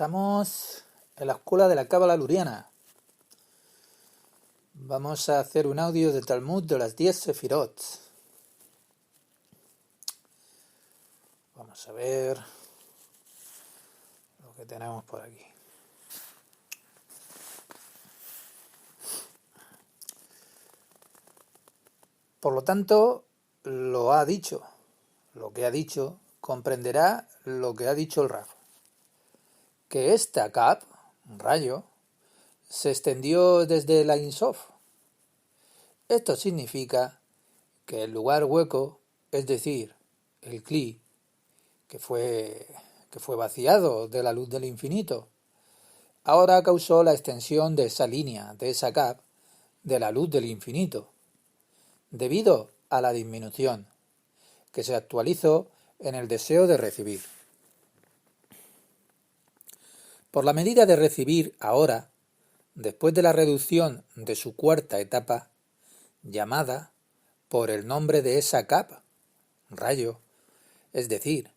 Estamos en la escuela de la Cábala Luriana. Vamos a hacer un audio de Talmud de las 10 Sefirot. Vamos a ver lo que tenemos por aquí. Por lo tanto, lo que ha dicho, comprenderá lo que ha dicho el Raf. Que esta cap, un rayo, se extendió desde la Ein Sof. Esto significa que el lugar hueco, es decir, el Kli, que fue vaciado de la luz del infinito, ahora causó la extensión de esa línea, de esa cap, de la luz del infinito, debido a la disminución, que se actualizó en el deseo de recibir. Por la medida de recibir ahora, después de la reducción de su cuarta etapa, llamada por el nombre de esa cap, rayo, es decir,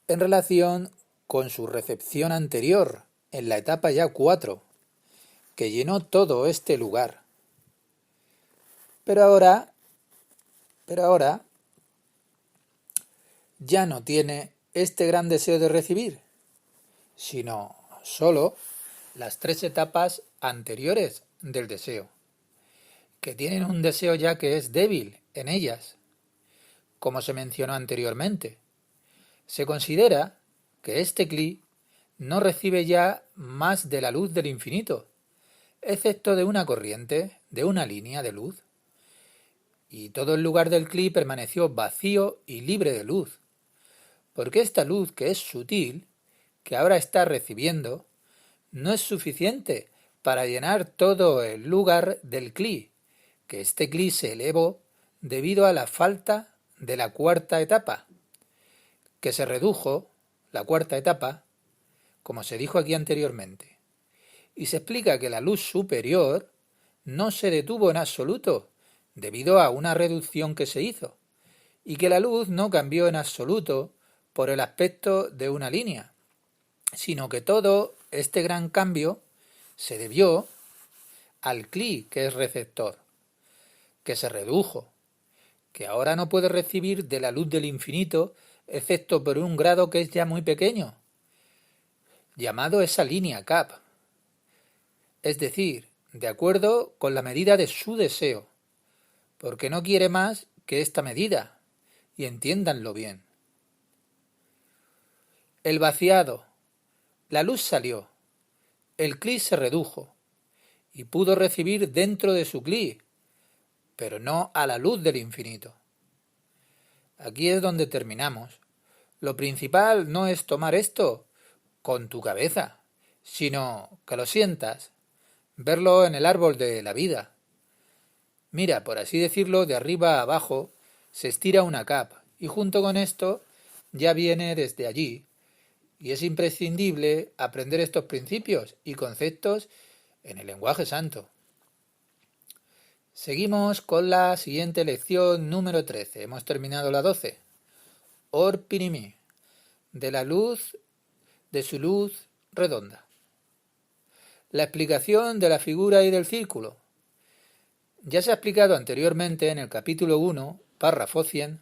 en relación con su recepción anterior en la etapa ya 4, que llenó todo este lugar. Pero ahora ya no tiene este gran deseo de recibir, sino solo las 3 etapas anteriores del deseo, que tienen un deseo ya que es débil en ellas, como se mencionó anteriormente. Se considera que este Kli no recibe ya más de la luz del infinito, excepto de una corriente, de una línea de luz, y todo el lugar del Kli permaneció vacío y libre de luz, porque esta luz que es sutil, que ahora está recibiendo, no es suficiente para llenar todo el lugar del Kli, que este Kli se elevó debido a la falta de la cuarta etapa, que se redujo, la cuarta etapa, como se dijo aquí anteriormente. Y se explica que la luz superior no se detuvo en absoluto debido a una reducción que se hizo, y que la luz no cambió en absoluto por el aspecto de una línea, sino que todo este gran cambio se debió al Kli, que es receptor, que se redujo, que ahora no puede recibir de la luz del infinito excepto por un grado que es ya muy pequeño, llamado esa línea cap, es decir, de acuerdo con la medida de su deseo, porque no quiere más que esta medida, y entiéndanlo bien. El vaciado, la luz salió, el Kli se redujo, y pudo recibir dentro de su Kli, pero no a la luz del infinito. Aquí es donde terminamos. Lo principal no es tomar esto con tu cabeza, sino que lo sientas, verlo en el árbol de la vida. Mira, por así decirlo, de arriba a abajo se estira una capa, y junto con esto ya viene desde allí, y es imprescindible aprender estos principios y conceptos en el lenguaje santo. Seguimos con la siguiente lección número 13. Hemos terminado la 12. Or Pinimi, de la luz, de su luz redonda. La explicación de la figura y del círculo. Ya se ha explicado anteriormente en el capítulo 1, párrafo 100,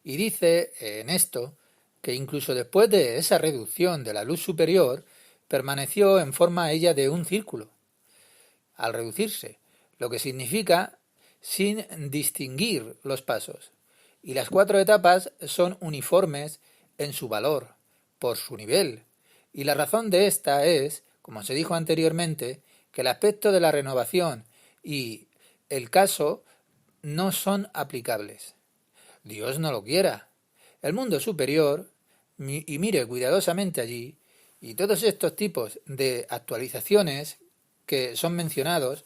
y dice en esto que incluso después de esa reducción de la luz superior, permaneció en forma ella de un círculo, al reducirse, lo que significa sin distinguir los pasos, y las 4 etapas son uniformes en su valor, por su nivel, y la razón de esta es, como se dijo anteriormente, que el aspecto de la renovación y el caso no son aplicables. Dios no lo quiera. El mundo superior, y mire cuidadosamente allí, y todos estos tipos de actualizaciones que son mencionados,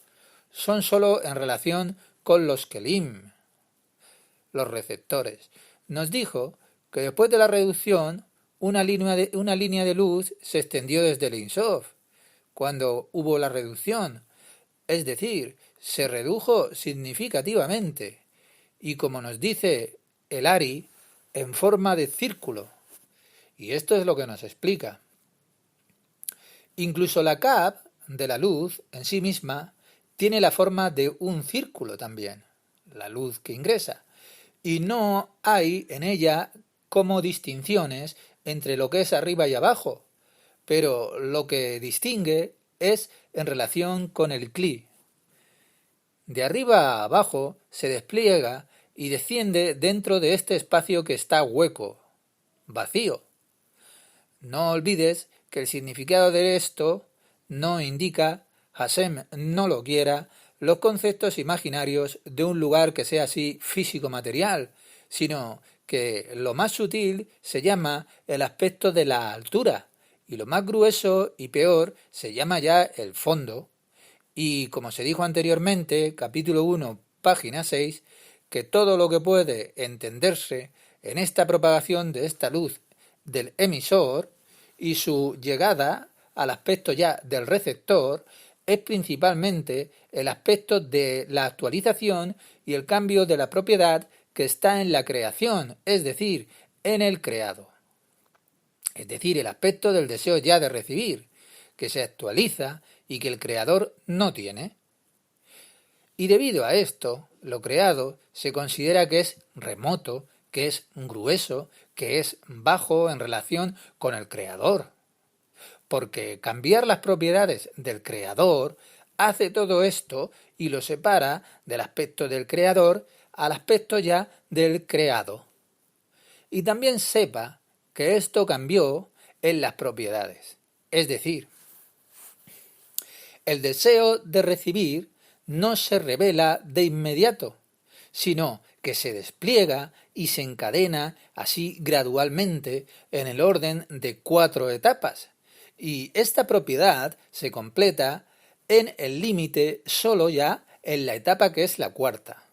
son sólo en relación con los Kelim, los receptores. Nos dijo que después de la reducción, una línea de luz se extendió desde el Ein Sof, cuando hubo la reducción, es decir, se redujo significativamente, y como nos dice el Ari, en forma de círculo. Y esto es lo que nos explica. Incluso la capa de la luz en sí misma tiene la forma de un círculo también, la luz que ingresa, y no hay en ella como distinciones entre lo que es arriba y abajo, pero lo que distingue es en relación con el cli. De arriba a abajo se despliega y desciende dentro de este espacio que está hueco, vacío. No olvides que el significado de esto no indica, Hashem no lo quiera, los conceptos imaginarios de un lugar que sea así físico-material, sino que lo más sutil se llama el aspecto de la altura, y lo más grueso y peor se llama ya el fondo. Y como se dijo anteriormente, capítulo 1, página 6, que todo lo que puede entenderse en esta propagación de esta luz del emisor y su llegada al aspecto ya del receptor es principalmente el aspecto de la actualización y el cambio de la propiedad que está en la creación, es decir, en el creado. Es decir, el aspecto del deseo ya de recibir, que se actualiza y que el creador no tiene. Y debido a esto, lo creado se considera que es remoto, que es grueso, que es bajo en relación con el creador. Porque cambiar las propiedades del creador hace todo esto y lo separa del aspecto del creador al aspecto ya del creado. Y también sepa que esto cambió en las propiedades. Es decir, el deseo de recibir no se revela de inmediato, sino que se despliega y se encadena así gradualmente en el orden de 4 etapas, y esta propiedad se completa en el límite solo ya en la etapa que es la cuarta.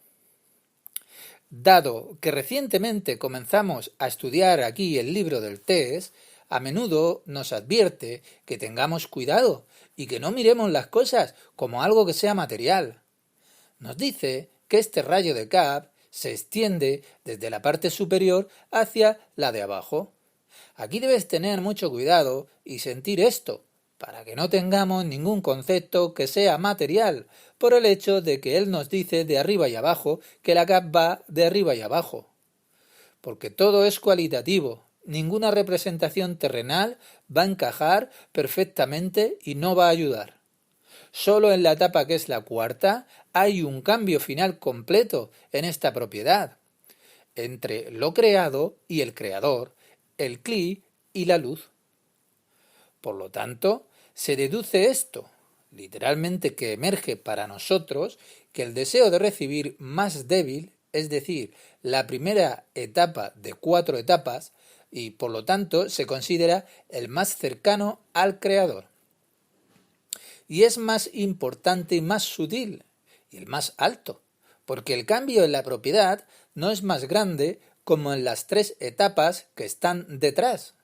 Dado que recientemente comenzamos a estudiar aquí el libro del test, a menudo nos advierte que tengamos cuidado y que no miremos las cosas como algo que sea material. Nos dice que este rayo de Cap se extiende desde la parte superior hacia la de abajo. Aquí debes tener mucho cuidado y sentir esto, para que no tengamos ningún concepto que sea material, por el hecho de que él nos dice de arriba y abajo que la Cap va de arriba y abajo. Porque todo es cualitativo, ninguna representación terrenal va a encajar perfectamente y no va a ayudar. Solo en la etapa que es la cuarta hay un cambio final completo en esta propiedad, entre lo creado y el creador, el cli y la luz. Por lo tanto, se deduce esto, literalmente que emerge para nosotros que el deseo de recibir más débil, es decir, la primera etapa de 4 etapas, y por lo tanto se considera el más cercano al creador. Y es más importante y más sutil, y el más alto, porque el cambio en la propiedad no es más grande como en las 3 etapas que están detrás,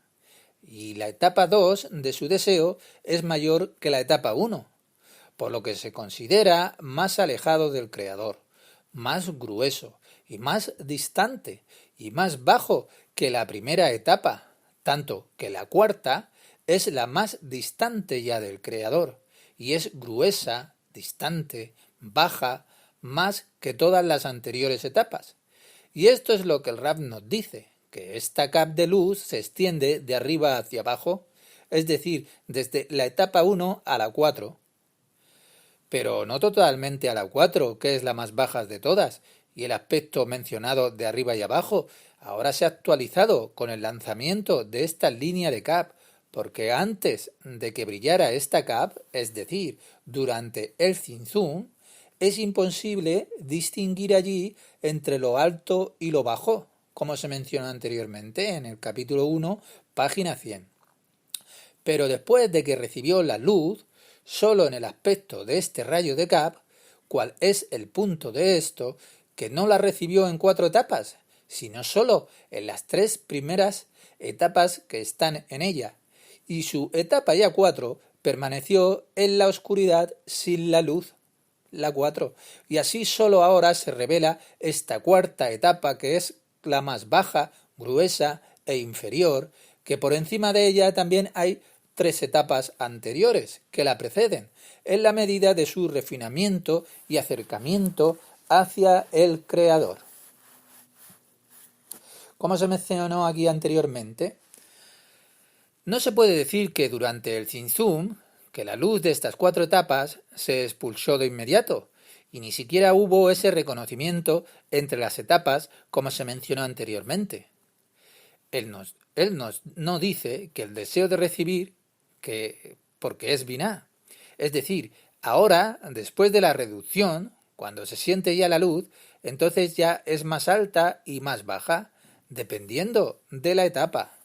y la etapa 2 de su deseo es mayor que la etapa 1, por lo que se considera más alejado del creador, más grueso y más distante y más bajo que la primera etapa, tanto que la cuarta es la más distante ya del creador y es gruesa, distante, baja, más que todas las anteriores etapas. Y esto es lo que el Rab nos dice, que esta cap de luz se extiende de arriba hacia abajo, es decir, desde la etapa 1 a la 4, pero no totalmente a la 4, que es la más baja de todas, y el aspecto mencionado de arriba y abajo ahora se ha actualizado con el lanzamiento de esta línea de cap, porque antes de que brillara esta cap, es decir, durante el Zinzum, es imposible distinguir allí entre lo alto y lo bajo, como se mencionó anteriormente en el capítulo 1, página 100. Pero después de que recibió la luz, solo en el aspecto de este rayo de Cap, cuál es el punto de esto, que no la recibió en 4 etapas, sino solo en las 3 primeras etapas que están en ella, y su etapa ya 4 permaneció en la oscuridad sin la luz, la 4, y así solo ahora se revela esta cuarta etapa que es la más baja, gruesa e inferior, que por encima de ella también hay 3 etapas anteriores que la preceden, en la medida de su refinamiento y acercamiento hacia el Creador. Como se mencionó aquí anteriormente, no se puede decir que durante el Tzimtzum, que la luz de estas 4 etapas se expulsó de inmediato, y ni siquiera hubo ese reconocimiento entre las etapas como se mencionó anteriormente. No dice que el deseo de recibir, porque es biná. Es decir, ahora, después de la reducción, cuando se siente ya la luz, entonces ya es más alta y más baja, dependiendo de la etapa.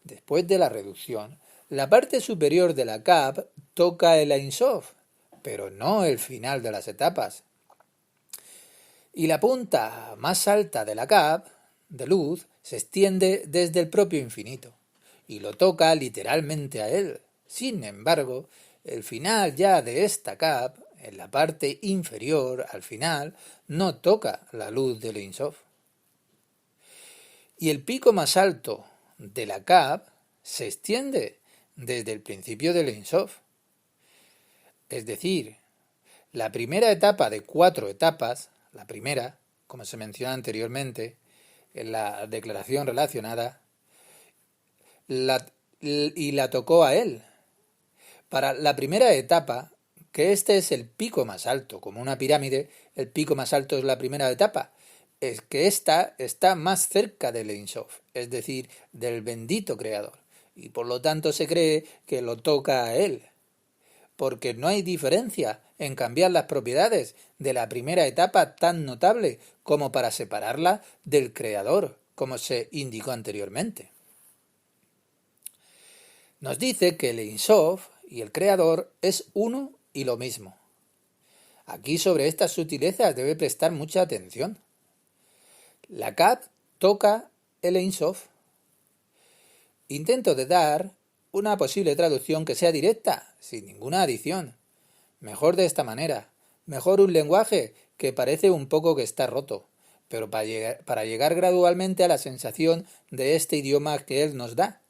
Después de la reducción, la parte superior de la Kab toca el Ein Sof, pero no el final de las etapas. Y la punta más alta de la Kab, de luz, se extiende desde el propio infinito, y lo toca literalmente a él. Sin embargo, el final ya de esta Kab, en la parte inferior, al final, no toca la luz del Ein Sof. Y el pico más alto de la Kab se extiende desde el principio del Ein Sof. Es decir, la primera etapa de 4 etapas, la primera, como se menciona anteriormente, en la declaración relacionada, y la tocó a él. Para la primera etapa, que este es el pico más alto, como una pirámide, el pico más alto es la primera etapa, es que esta está más cerca del Ein Sof, es decir, del bendito Creador, y por lo tanto se cree que lo toca a él, porque no hay diferencia en cambiar las propiedades de la primera etapa tan notable como para separarla del Creador, como se indicó anteriormente. Nos dice que el Ein Sof y el Creador es uno y lo mismo. Aquí sobre estas sutilezas debe prestar mucha atención. La Kab toca el Ein Sof. Intento de dar una posible traducción que sea directa, sin ninguna adición. Mejor de esta manera, mejor un lenguaje que parece un poco que está roto, pero para llegar gradualmente a la sensación de este idioma que él nos da.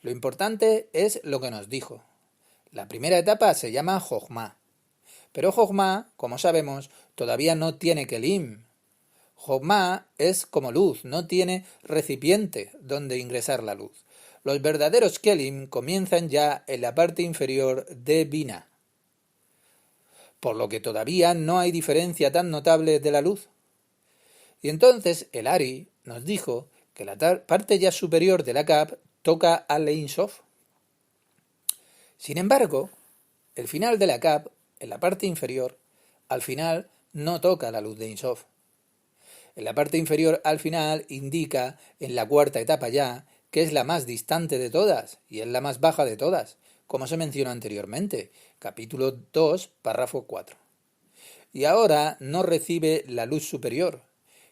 Lo importante es lo que nos dijo. La primera etapa se llama Jochma, pero Jochma, como sabemos, todavía no tiene Kelim. Jochma es como luz, no tiene recipiente donde ingresar la luz. Los verdaderos Kelim comienzan ya en la parte inferior de Binah, por lo que todavía no hay diferencia tan notable de la luz. Y entonces el Ari nos dijo que la parte ya superior de la Kab toca al Ein Sof. Sin embargo, el final de la Kab, en la parte inferior, al final no toca la luz de Ein Sof. En la parte inferior al final indica, en la 4ª etapa ya, que es la más distante de todas y es la más baja de todas, como se mencionó anteriormente, capítulo 2, párrafo 4. Y ahora no recibe la luz superior,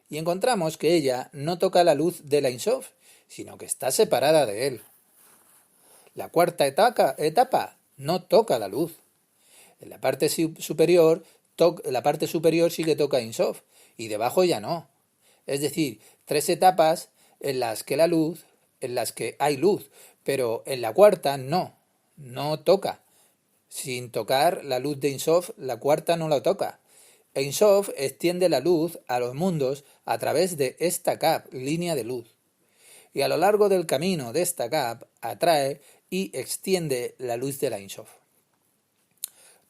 y encontramos que ella no toca la luz del Ein Sof, sino que está separada de él. La 4ª etapa no toca la luz. En la parte superior sí que toca Ein Sof, y debajo ya no. Es decir, 3 etapas en las que hay luz, pero en la 4ª no toca. Sin tocar la luz de Ein Sof, la 4ª no la toca. Ein Sof extiende la luz a los mundos a través de esta Kab, línea de luz. Y a lo largo del camino de esta Kab atrae y extiende la luz de la Ein Sof.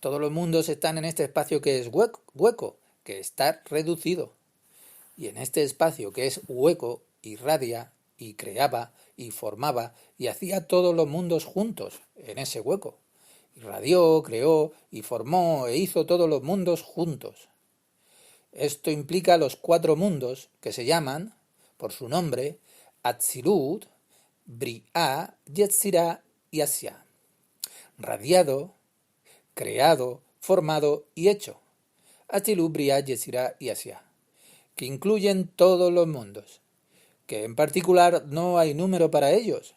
Todos los mundos están en este espacio que es hueco, que está reducido. Y en este espacio que es hueco, irradia y creaba y formaba y hacía todos los mundos juntos en ese hueco. Irradió, creó y formó e hizo todos los mundos juntos. Esto implica los 4 mundos que se llaman, por su nombre, Atzilut, Bri'ah, Yetzirah y Asia. Radiado, creado, formado y hecho. Atzilut, Bri'ah, Yetzirah y Asia, que incluyen todos los mundos, que en particular no hay número para ellos.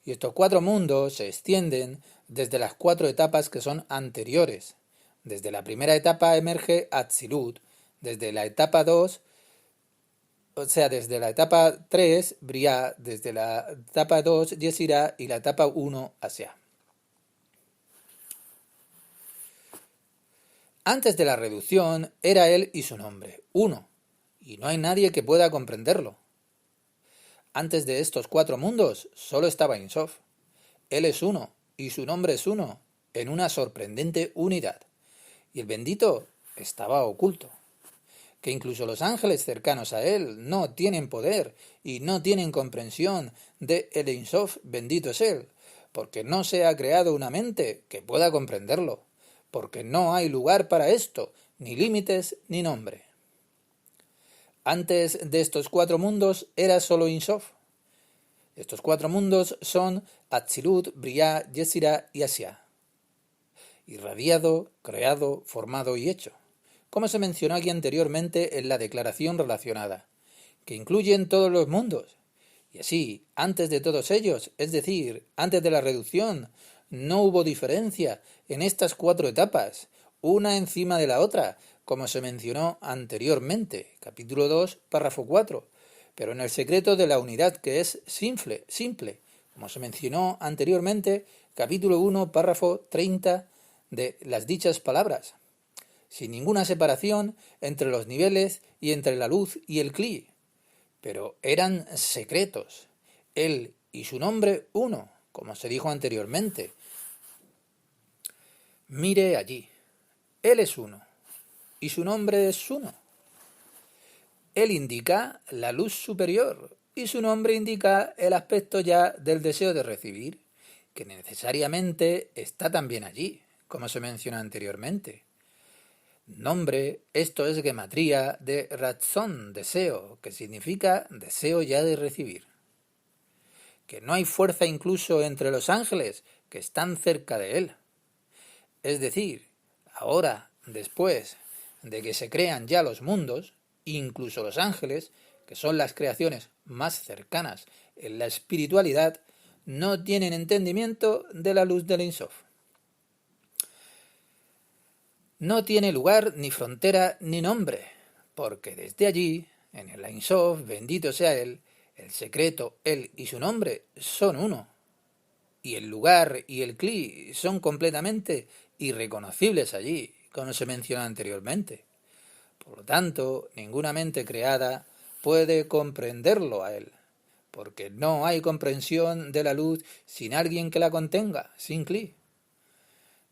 Y estos 4 mundos se extienden desde las 4 etapas que son anteriores. Desde la primera etapa emerge Atzilut, desde la etapa 2, o sea, desde la etapa 3, Briá, desde la etapa 2, Yesirá, y la etapa 1, Asia. Antes de la reducción, era él y su nombre, uno, y no hay nadie que pueda comprenderlo. Antes de estos 4 mundos, solo estaba Ein Sof. Él es uno, y su nombre es uno, en una sorprendente unidad. Y el bendito estaba oculto, que incluso los ángeles cercanos a él no tienen poder y no tienen comprensión de el Ein Sof, bendito es él, porque no se ha creado una mente que pueda comprenderlo, porque no hay lugar para esto, ni límites ni nombre. Antes de estos 4 mundos era solo Ein Sof. Estos 4 mundos son Atzilut, Briá, Yesirá y Asia. Irradiado, creado, formado y hecho, como se mencionó aquí anteriormente en la declaración relacionada, que incluyen todos los mundos. Y así, antes de todos ellos, es decir, antes de la reducción, no hubo diferencia en estas 4 etapas, una encima de la otra, como se mencionó anteriormente, capítulo 2, párrafo 4, pero en el secreto de la unidad que es simple, como se mencionó anteriormente, capítulo 1, párrafo 30 de las dichas palabras, sin ninguna separación entre los niveles y entre la luz y el cli, pero eran secretos, él y su nombre uno, como se dijo anteriormente. Mire allí, él es uno, y su nombre es uno. Él indica la luz superior, y su nombre indica el aspecto ya del deseo de recibir, que necesariamente está también allí, como se mencionó anteriormente. Nombre, esto es gematría de ratzón, deseo, que significa deseo ya de recibir. Que no hay fuerza incluso entre los ángeles que están cerca de él. Es decir, ahora, después de que se crean ya los mundos, incluso los ángeles, que son las creaciones más cercanas en la espiritualidad, no tienen entendimiento de la luz del Ein Sof. No tiene lugar ni frontera ni nombre, porque desde allí, en el Ein Sof, bendito sea él, el secreto, él y su nombre son uno, y el lugar y el cli son completamente irreconocibles allí, como se mencionó anteriormente. Por lo tanto, ninguna mente creada puede comprenderlo a él, porque no hay comprensión de la luz sin alguien que la contenga, sin cli.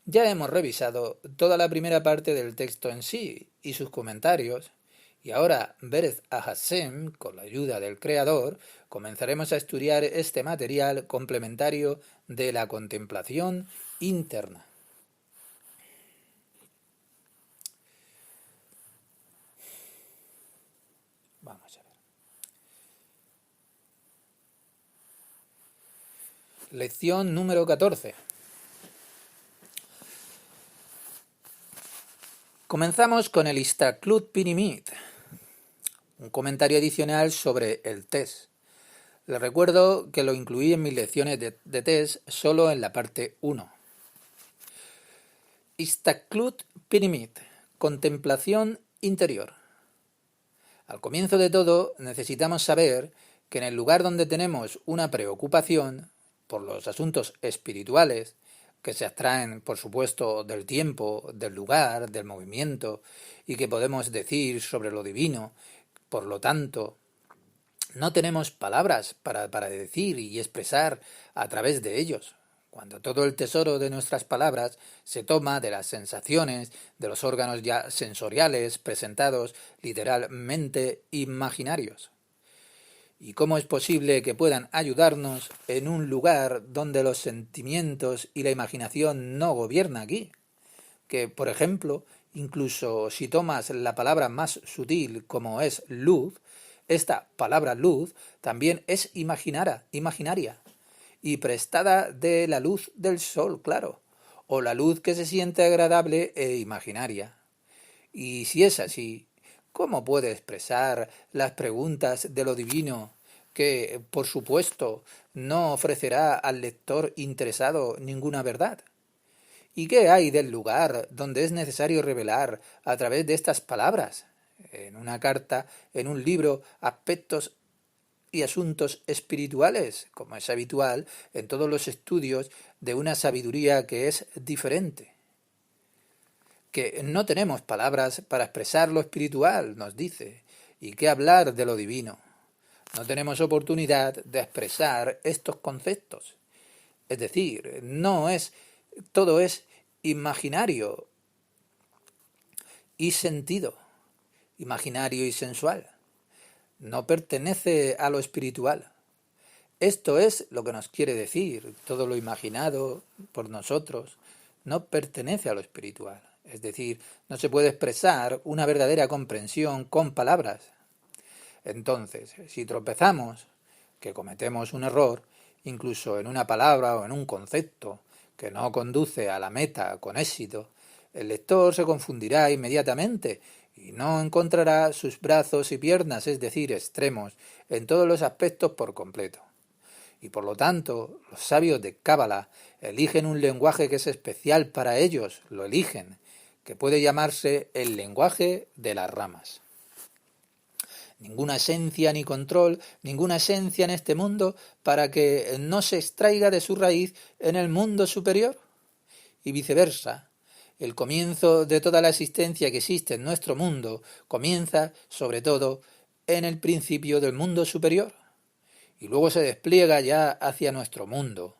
Ya hemos revisado toda la primera parte del texto en sí y sus comentarios, y ahora, Berez Hashem, con la ayuda del Creador, comenzaremos a estudiar este material complementario de la contemplación interna. Vamos a ver. Lección número 14. Comenzamos con el Istaklut Pinimit, un comentario adicional sobre el test. Les recuerdo que lo incluí en mis lecciones de test solo en la parte 1. Istaklut Pinimit, contemplación interior. Al comienzo de todo, necesitamos saber que en el lugar donde tenemos una preocupación por los asuntos espirituales, que se abstraen, por supuesto, del tiempo, del lugar, del movimiento, y que podemos decir sobre lo divino, por lo tanto, no tenemos palabras para decir y expresar a través de ellos. Cuando todo el tesoro de nuestras palabras se toma de las sensaciones, de los órganos ya sensoriales presentados literalmente imaginarios. ¿Y cómo es posible que puedan ayudarnos en un lugar donde los sentimientos y la imaginación no gobiernan aquí? Que, por ejemplo, incluso si tomas la palabra más sutil como es luz, esta palabra luz también es imaginaria y prestada de la luz del sol, claro, o la luz que se siente agradable e imaginaria. Y si es así, ¿cómo puede expresar las preguntas de lo divino que, por supuesto, no ofrecerá al lector interesado ninguna verdad? ¿Y qué hay del lugar donde es necesario revelar a través de estas palabras? en una carta, en un libro, aspectos y asuntos espirituales, como es habitual en todos los estudios de una sabiduría que es diferente. Que no tenemos palabras para expresar lo espiritual, nos dice, y qué hablar de lo divino. No tenemos oportunidad de expresar estos conceptos. Es decir, todo es imaginario y sentido, imaginario y sensual. No pertenece a lo espiritual. Esto es lo que nos quiere decir. Todo lo imaginado por nosotros no pertenece a lo espiritual. Es decir, no se puede expresar una verdadera comprensión con palabras. Entonces, si tropezamos, que cometemos un error, incluso en una palabra o en un concepto que no conduce a la meta con éxito, el lector se confundirá inmediatamente y no encontrará sus brazos y piernas, es decir, extremos, en todos los aspectos por completo. Y por lo tanto, los sabios de Cábala eligen un lenguaje que es especial para ellos, lo eligen, que puede llamarse el lenguaje de las ramas. Ninguna esencia ni control, ninguna esencia en este mundo para que no se extraiga de su raíz en el mundo superior. Y viceversa, el comienzo de toda la existencia que existe en nuestro mundo comienza, sobre todo, en el principio del mundo superior, y luego se despliega ya hacia nuestro mundo.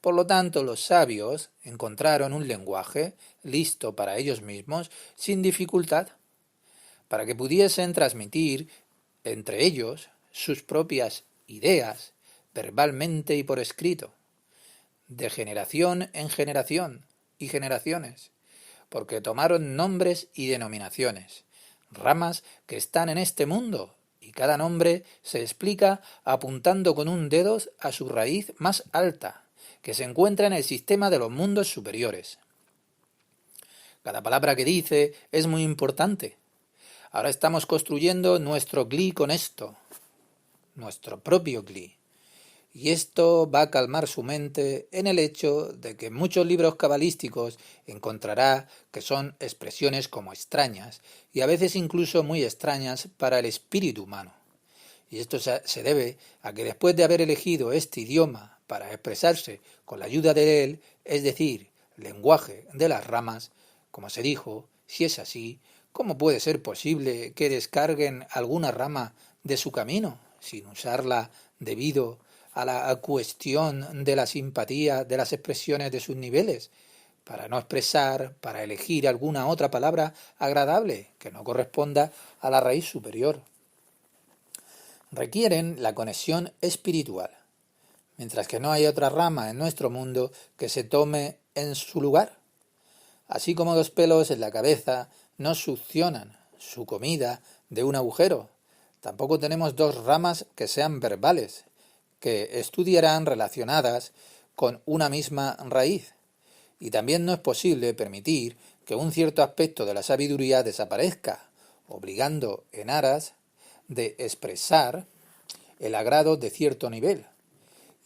Por lo tanto, los sabios encontraron un lenguaje listo para ellos mismos sin dificultad, para que pudiesen transmitir entre ellos sus propias ideas, verbalmente y por escrito, de generación en generación y generaciones, porque tomaron nombres y denominaciones, ramas que están en este mundo, y cada nombre se explica apuntando con un dedo a su raíz más alta, que se encuentra en el sistema de los mundos superiores. Cada palabra que dice es muy importante. Ahora estamos construyendo nuestro gli con esto, nuestro propio gli. Y esto va a calmar su mente en el hecho de que en muchos libros cabalísticos encontrará que son expresiones como extrañas y a veces incluso muy extrañas para el espíritu humano. Y esto se debe a que después de haber elegido este idioma para expresarse con la ayuda de él, es decir, lenguaje de las ramas, como se dijo, si es así, ¿cómo puede ser posible que descarguen alguna rama de su camino sin usarla debido a la cuestión de la simpatía de las expresiones de sus niveles, para no expresar, para elegir alguna otra palabra agradable que no corresponda a la raíz superior? Requieren la conexión espiritual, mientras que no hay otra rama en nuestro mundo que se tome en su lugar. Así como los pelos en la cabeza no succionan su comida de un agujero, tampoco tenemos dos ramas que sean verbales, que estudiarán relacionadas con una misma raíz. Y también no es posible permitir que un cierto aspecto de la sabiduría desaparezca, obligando en aras de expresar el agrado de cierto nivel.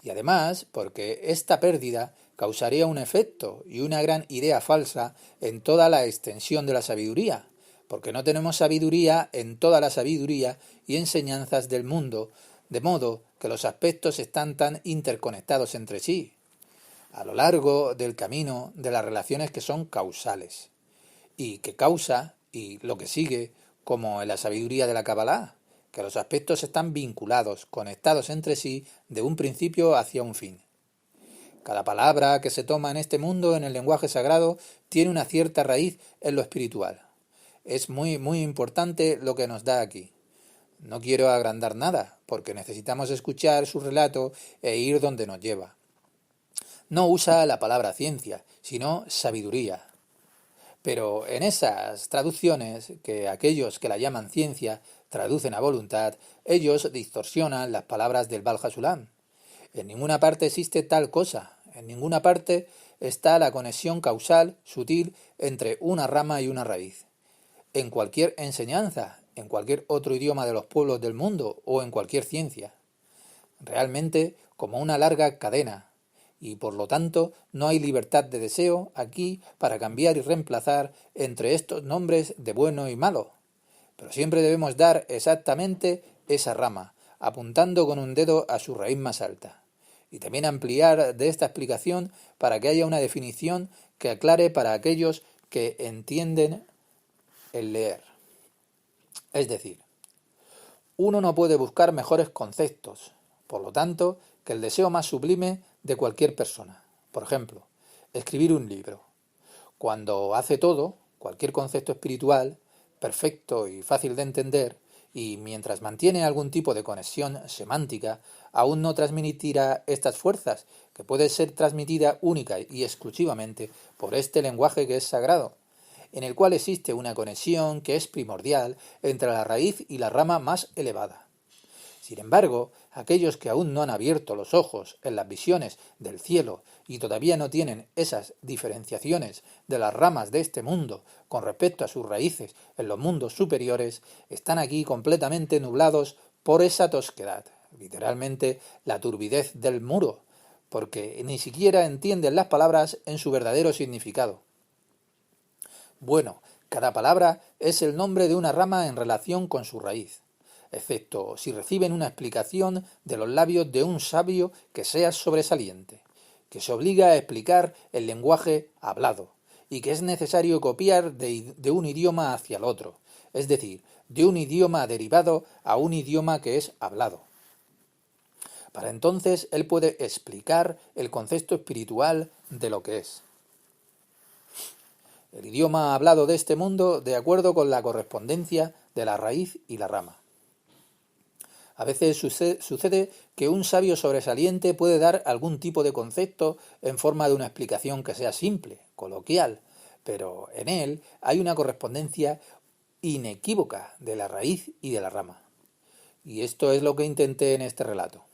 Y además, porque esta pérdida causaría un efecto y una gran idea falsa en toda la extensión de la sabiduría, porque no tenemos sabiduría en toda la sabiduría y enseñanzas del mundo, de modo que los aspectos están tan interconectados entre sí, a lo largo del camino de las relaciones que son causales, y que causa, y lo que sigue, como en la sabiduría de la Kabbalah, que los aspectos están vinculados, conectados entre sí, de un principio hacia un fin. Cada palabra que se toma en este mundo, en el lenguaje sagrado, tiene una cierta raíz en lo espiritual. Es muy, muy importante lo que nos da aquí. No quiero agrandar nada, porque necesitamos escuchar su relato e ir donde nos lleva. No usa la palabra ciencia, sino sabiduría. Pero en esas traducciones, que aquellos que la llaman ciencia traducen a voluntad, ellos distorsionan las palabras del Baal Hasulam. En ninguna parte existe tal cosa, en ninguna parte está la conexión causal sutil entre una rama y una raíz. En cualquier enseñanza, en cualquier otro idioma de los pueblos del mundo o en cualquier ciencia. Realmente como una larga cadena, y por lo tanto no hay libertad de deseo aquí para cambiar y reemplazar entre estos nombres de bueno y malo, pero siempre debemos dar exactamente esa rama, apuntando con un dedo a su raíz más alta. Y también ampliar de esta explicación para que haya una definición que aclare para aquellos que entienden el leer. Es decir, uno no puede buscar mejores conceptos, por lo tanto, que el deseo más sublime de cualquier persona. Por ejemplo, escribir un libro. Cuando hace todo, cualquier concepto espiritual, perfecto y fácil de entender, y mientras mantiene algún tipo de conexión semántica, aún no transmitirá estas fuerzas, que puede ser transmitida única y exclusivamente por este lenguaje que es sagrado, en el cual existe una conexión que es primordial entre la raíz y la rama más elevada. Sin embargo, aquellos que aún no han abierto los ojos en las visiones del cielo y todavía no tienen esas diferenciaciones de las ramas de este mundo con respecto a sus raíces en los mundos superiores, están aquí completamente nublados por esa tosquedad, literalmente la turbidez del muro, porque ni siquiera entienden las palabras en su verdadero significado. Bueno, cada palabra es el nombre de una rama en relación con su raíz, excepto si reciben una explicación de los labios de un sabio que sea sobresaliente, que se obliga a explicar el lenguaje hablado, y que es necesario copiar de un idioma hacia el otro, es decir, de un idioma derivado a un idioma que es hablado. Para entonces él puede explicar el concepto espiritual de lo que es. El idioma hablado de este mundo de acuerdo con la correspondencia de la raíz y la rama. A veces sucede que un sabio sobresaliente puede dar algún tipo de concepto en forma de una explicación que sea simple, coloquial, pero en él hay una correspondencia inequívoca de la raíz y de la rama. Y esto es lo que intenté en este relato.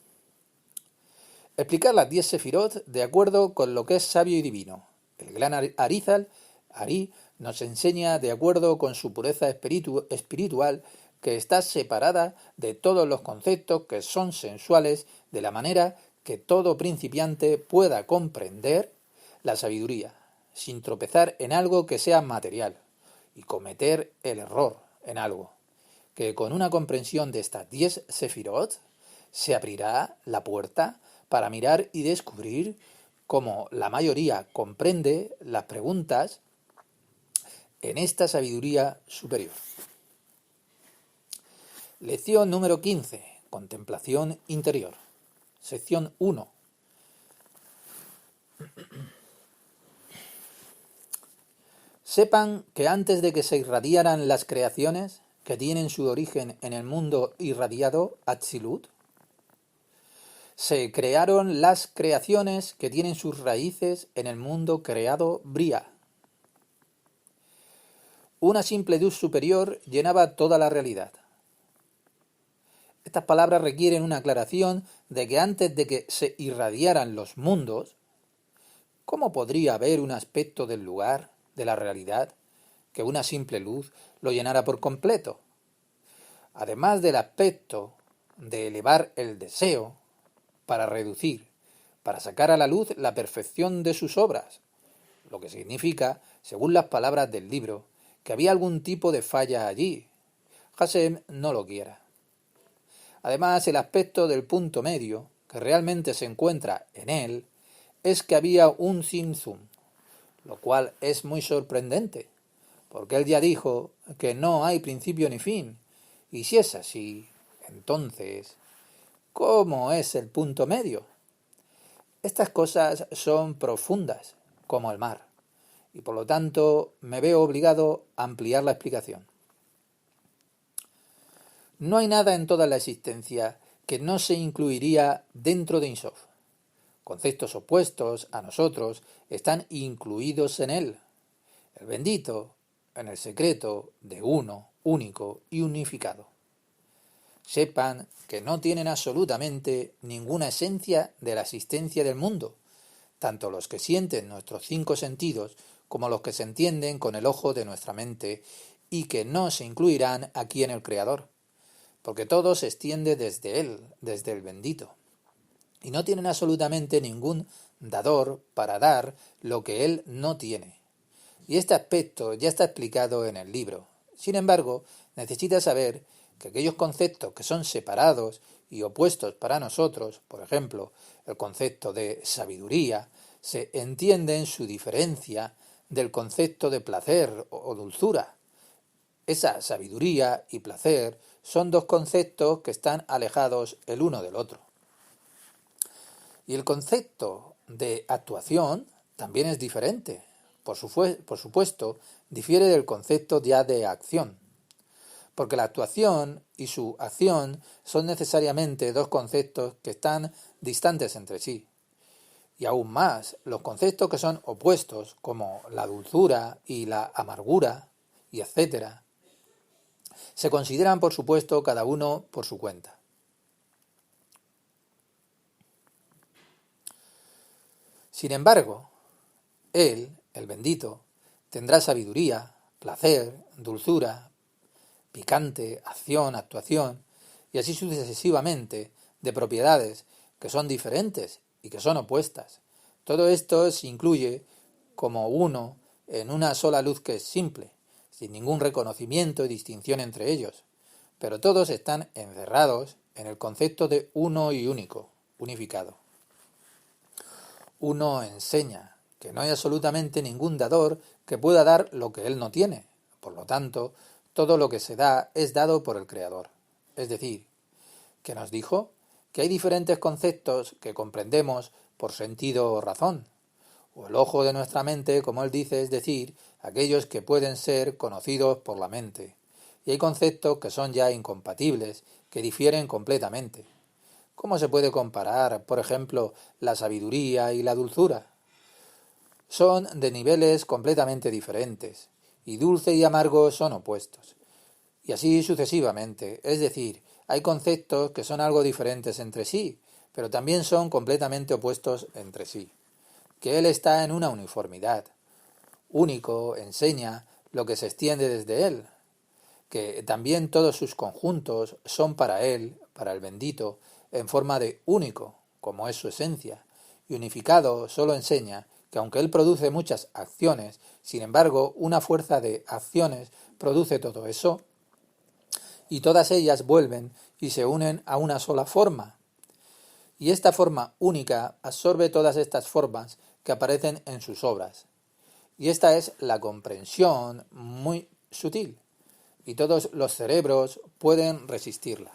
Explicar las 10 sefirot de acuerdo con lo que es sabio y divino. El gran Ari, nos enseña de acuerdo con su pureza espiritual que está separada de todos los conceptos que son sensuales, de la manera que todo principiante pueda comprender la sabiduría, sin tropezar en algo que sea material y cometer el error en algo, que con una comprensión de estas 10 sefirot se abrirá la puerta para mirar y descubrir cómo la mayoría comprende las preguntas en esta sabiduría superior. Lección número 15. Contemplación interior. Sección 1. Sepan que antes de que se irradiaran las creaciones, que tienen su origen en el mundo irradiado, Atzilut, se crearon las creaciones que tienen sus raíces en el mundo creado, Bria. Una simple luz superior llenaba toda la realidad. Estas palabras requieren una aclaración de que antes de que se irradiaran los mundos, ¿cómo podría haber un aspecto del lugar, de la realidad, que una simple luz lo llenara por completo? Además del aspecto de elevar el deseo para reducir, para sacar a la luz la perfección de sus obras, lo que significa, según las palabras del libro, que había algún tipo de falla allí. Hashem no lo quiera. Además, el aspecto del punto medio, que realmente se encuentra en él, es que había un Tzimtzum, lo cual es muy sorprendente, porque él ya dijo que no hay principio ni fin, y si es así, entonces, ¿cómo es el punto medio? Estas cosas son profundas, como el mar, y por lo tanto me veo obligado a ampliar la explicación. No hay nada en toda la existencia que no se incluiría dentro de Ein Sof. Conceptos opuestos a nosotros están incluidos en él. El bendito en el secreto de uno, único y unificado. Sepan que no tienen absolutamente ninguna esencia de la existencia del mundo, tanto los que sienten nuestros 5 sentidos como los que se entienden con el ojo de nuestra mente, y que no se incluirán aquí en el Creador, porque todo se extiende desde Él, desde el bendito, y no tienen absolutamente ningún dador para dar lo que Él no tiene. Y este aspecto ya está explicado en el libro. Sin embargo, necesita saber que aquellos conceptos que son separados y opuestos para nosotros, por ejemplo, el concepto de sabiduría, se entiende en su diferencia del concepto de placer o dulzura. Esa sabiduría y placer son dos conceptos que están alejados el uno del otro. Y el concepto de actuación también es diferente. Por supuesto, difiere del concepto ya de acción, porque la actuación y su acción son necesariamente dos conceptos que están distantes entre sí. Y aún más, los conceptos que son opuestos, como la dulzura y la amargura, y etcétera, se consideran, por supuesto, cada uno por su cuenta. Sin embargo, Él, el bendito, tendrá sabiduría, placer, dulzura, picante, acción, actuación, y así sucesivamente, de propiedades que son diferentes y que son opuestas. Todo esto se incluye como uno en una sola luz que es simple, sin ningún reconocimiento y distinción entre ellos, pero todos están encerrados en el concepto de uno y único, unificado. Uno enseña que no hay absolutamente ningún dador que pueda dar lo que él no tiene. Por lo tanto, todo lo que se da es dado por el Creador. Es decir, que nos dijo que hay diferentes conceptos que comprendemos por sentido o razón, o el ojo de nuestra mente, como él dice, es decir, aquellos que pueden ser conocidos por la mente. Y hay conceptos que son ya incompatibles, que difieren completamente. ¿Cómo se puede comparar, por ejemplo, la sabiduría y la dulzura? Son de niveles completamente diferentes, y dulce y amargo son opuestos. Y así sucesivamente, es decir, hay conceptos que son algo diferentes entre sí, pero también son completamente opuestos entre sí. Que Él está en una uniformidad. Único enseña lo que se extiende desde Él, que también todos sus conjuntos son para Él, para el bendito, en forma de único, como es su esencia, y unificado solo enseña que aunque Él produce muchas acciones, sin embargo, una fuerza de acciones produce todo eso, y todas ellas vuelven y se unen a una sola forma. Y esta forma única absorbe todas estas formas que aparecen en sus obras. Y esta es la comprensión muy sutil, y todos los cerebros pueden resistirla.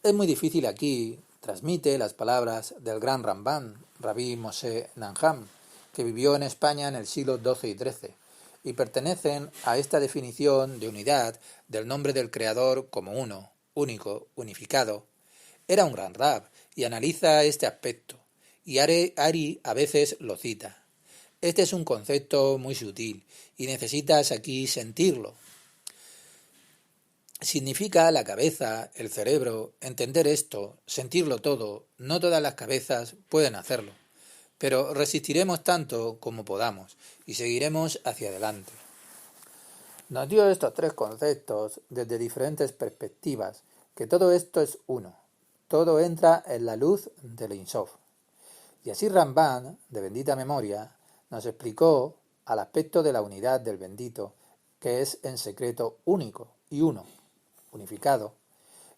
Es muy difícil aquí, transmite las palabras del gran Ramban, Rabbi Moshe Nanham, que vivió en España en el siglo XII y XIII, y pertenecen a esta definición de unidad del nombre del Creador como uno, único, unificado. Era un gran rab y analiza este aspecto, y Ari a veces lo cita. Este es un concepto muy sutil y necesitas aquí sentirlo. Significa la cabeza, el cerebro, entender esto, sentirlo todo. No todas las cabezas pueden hacerlo, pero resistiremos tanto como podamos y seguiremos hacia adelante. Nos dio estos tres conceptos desde diferentes perspectivas, que todo esto es uno, todo entra en la luz del Ein Sof. Y así Ramban, de bendita memoria, nos explicó al aspecto de la unidad del bendito, que es en secreto único y uno, unificado.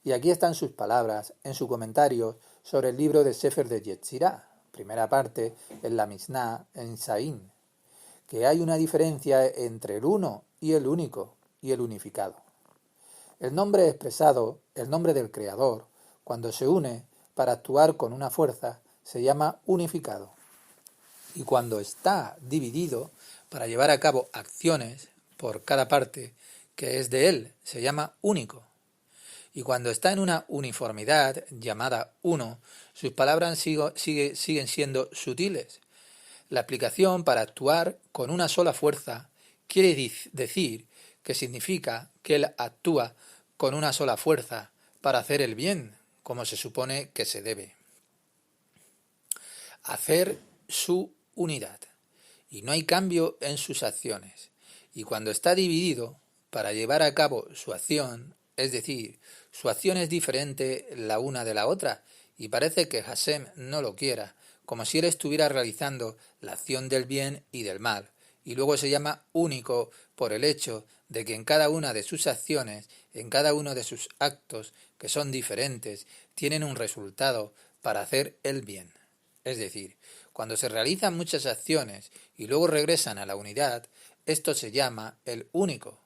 Y aquí están sus palabras en su comentario sobre el libro de Sefer de Yetzirah, primera parte en la Mishnah en Saín, que hay una diferencia entre el uno y el único y el unificado. El nombre expresado, el nombre del Creador, cuando se une para actuar con una fuerza, se llama unificado. Y cuando está dividido para llevar a cabo acciones por cada parte que es de él, se llama único. Y cuando está en una uniformidad llamada uno, sus palabras siguen siendo sutiles. La explicación para actuar con una sola fuerza quiere decir que significa que él actúa con una sola fuerza para hacer el bien, como se supone que se debe. Hacer su unidad. Y no hay cambio en sus acciones. Y cuando está dividido, para llevar a cabo su acción, es decir, su acción es diferente la una de la otra, y parece que Hashem no lo quiera, como si él estuviera realizando la acción del bien y del mal, y luego se llama único por el hecho de que en cada una de sus acciones, en cada uno de sus actos, que son diferentes, tienen un resultado para hacer el bien. Es decir, cuando se realizan muchas acciones y luego regresan a la unidad, esto se llama el único.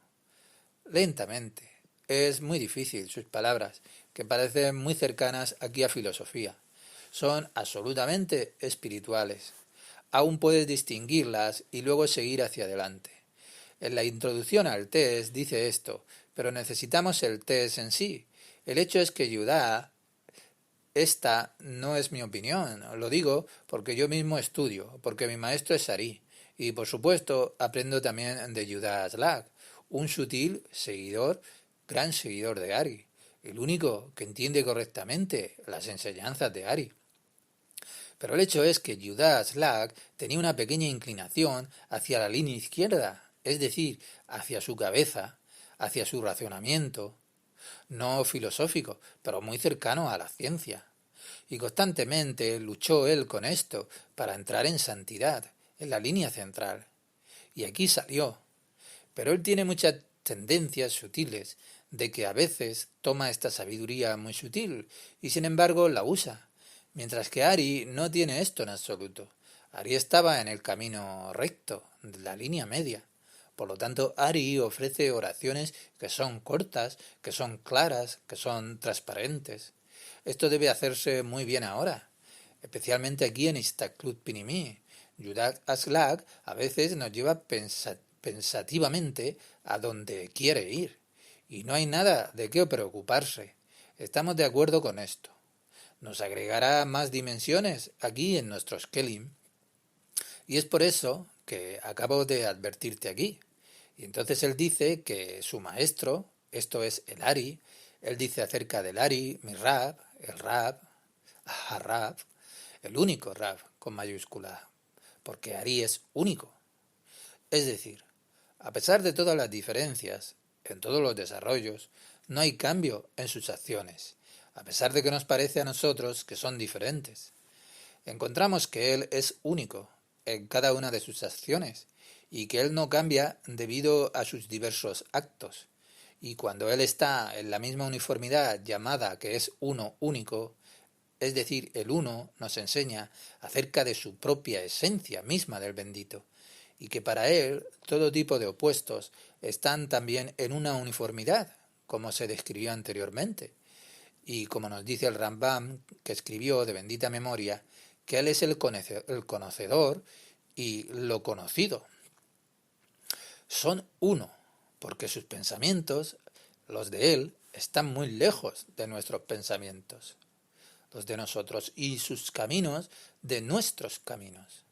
Lentamente. Es muy difícil sus palabras, que parecen muy cercanas aquí a filosofía. Son absolutamente espirituales. Aún puedes distinguirlas y luego seguir hacia adelante. En la introducción al test dice esto, pero necesitamos el test en sí. El hecho es que Judá, esta no es mi opinión, lo digo porque yo mismo estudio, porque mi maestro es Ari, y por supuesto aprendo también de Judá Aslak, un sutil seguidor, gran seguidor de Ari, el único que entiende correctamente las enseñanzas de Ari. Pero el hecho es que Judá Aslak tenía una pequeña inclinación hacia la línea izquierda, es decir, hacia su cabeza, hacia su racionamiento, no filosófico, pero muy cercano a la ciencia. Y constantemente luchó él con esto para entrar en santidad, en la línea central. Y aquí salió. Pero él tiene muchas tendencias sutiles, de que a veces toma esta sabiduría muy sutil y sin embargo la usa, mientras que Ari no tiene esto en absoluto. Ari estaba en el camino recto, de la línea media. Por lo tanto, Ari ofrece oraciones que son cortas, que son claras, que son transparentes. Esto debe hacerse muy bien ahora, especialmente aquí en Istaklut Pinimí. Judá Aslak a veces nos lleva pensativamente a donde quiere ir, y no hay nada de qué preocuparse. Estamos de acuerdo con esto. Nos agregará más dimensiones aquí en nuestros Kelim, y es por eso que acabo de advertirte aquí. Y entonces él dice que su maestro, esto es el Ari, él dice acerca del Ari, mi Rab, el Rab, Harab, el único Rab con mayúscula, porque Ari es único. Es decir, a pesar de todas las diferencias, en todos los desarrollos, no hay cambio en sus acciones, a pesar de que nos parece a nosotros que son diferentes. Encontramos que Él es único en cada una de sus acciones y que Él no cambia debido a sus diversos actos. Y cuando Él está en la misma uniformidad llamada que es uno único, es decir, el uno nos enseña acerca de su propia esencia misma del bendito, y que para Él todo tipo de opuestos están también en una uniformidad, como se describió anteriormente, y como nos dice el Rambam, que escribió de bendita memoria, que Él es el conocedor y lo conocido. Son uno, porque sus pensamientos, los de Él, están muy lejos de nuestros pensamientos, los de nosotros, y sus caminos de nuestros caminos.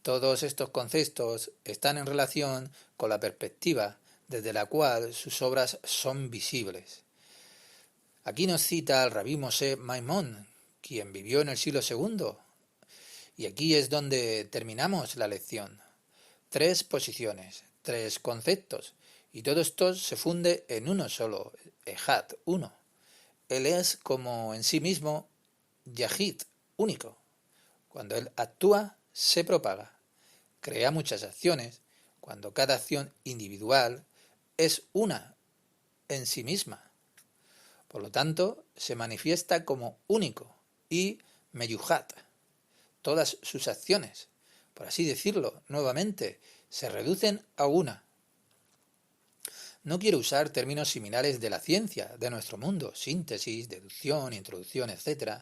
Todos estos conceptos están en relación con la perspectiva desde la cual sus obras son visibles. Aquí nos cita al Rabí Moshe Maimón, quien vivió en el siglo II, y aquí es donde terminamos la lección. 3 posiciones, 3 conceptos, y todo esto se funde en uno solo, Ejad, uno. Él es como en sí mismo Yahid, único. Cuando él actúa, se propaga, crea muchas acciones, cuando cada acción individual es una en sí misma. Por lo tanto, se manifiesta como único y meyuhat. Todas sus acciones, por así decirlo, nuevamente, se reducen a una. No quiero usar términos similares de la ciencia, de nuestro mundo, síntesis, deducción, introducción, etc.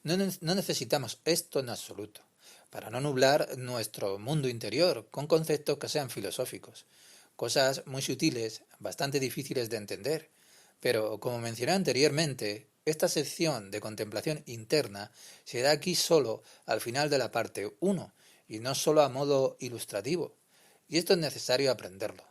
No necesitamos esto en absoluto, para no nublar nuestro mundo interior con conceptos que sean filosóficos, cosas muy sutiles, bastante difíciles de entender, pero como mencioné anteriormente, esta sección de contemplación interna se da aquí solo al final de la parte 1 y no solo a modo ilustrativo, y esto es necesario aprenderlo.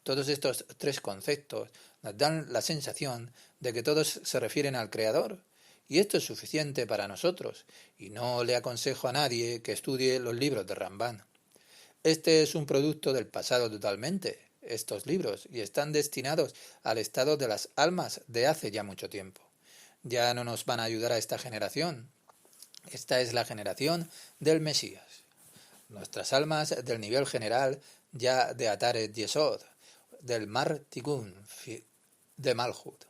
Todos estos 3 conceptos nos dan la sensación de que todos se refieren al Creador, y esto es suficiente para nosotros, y no le aconsejo a nadie que estudie los libros de Ramban. Este es un producto del pasado totalmente, estos libros, y están destinados al estado de las almas de hace ya mucho tiempo. Ya no nos van a ayudar a esta generación. Esta es la generación del Mesías. Nuestras almas del nivel general ya de Ataret Yesod, del Mar Tigun de Malhut.